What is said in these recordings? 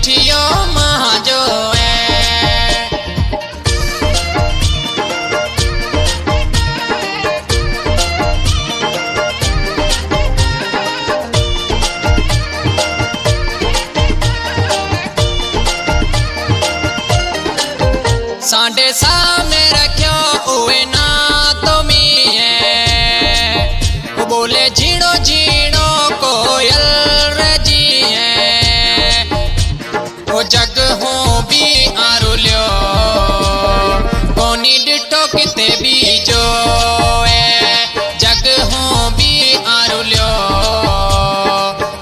मिठियो महाजो साडे सामने रखियो उए ना तो मी है वो बोले झीणो झीणो कोयल रजी है वो जग हो भी आरुल्यो कोनी डिटो किते भी जो है जग हो भी आरुल्यो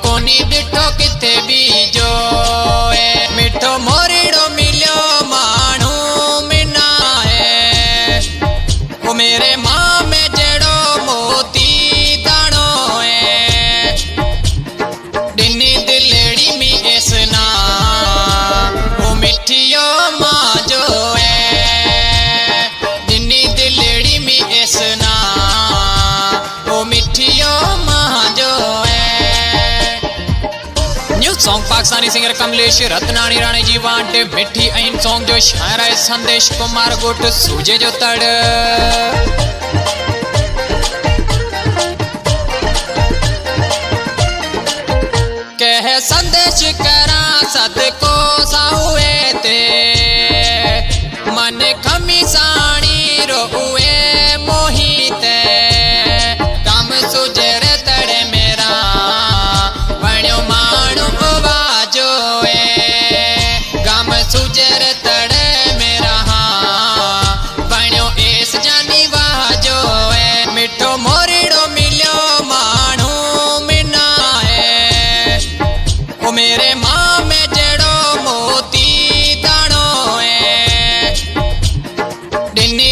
कोनी डिटो किते भी जो है मिठो मोरीड़ो मिलियो मेरे माँ में जड़ो मोती दाणो है डिनी दिलड़ी में ऐसना वो मिठियो माँ जो है डिनी दिलड़ी में ऐसना वो मिठियो माँ जो है। New song Pakistani singer Kamlesh Ratnani राणी जी वाट मिठी ऐन सॉन्ग जो शायर है संदेश कुमार गोट सूजे जो तड़ कह संदेश करा सद को साहुए ते मन खमी साणी रोए मोहिते काम सुजर तड़े मेरा बण्यो माणू बाजो गम सुजर तड़े मेरा बण्यो एस जानी वाजो मिठो मोरीड़ो मिलियो माणू मिना है वो मेरे माँ में जड़ो मोती दाणो है डिनी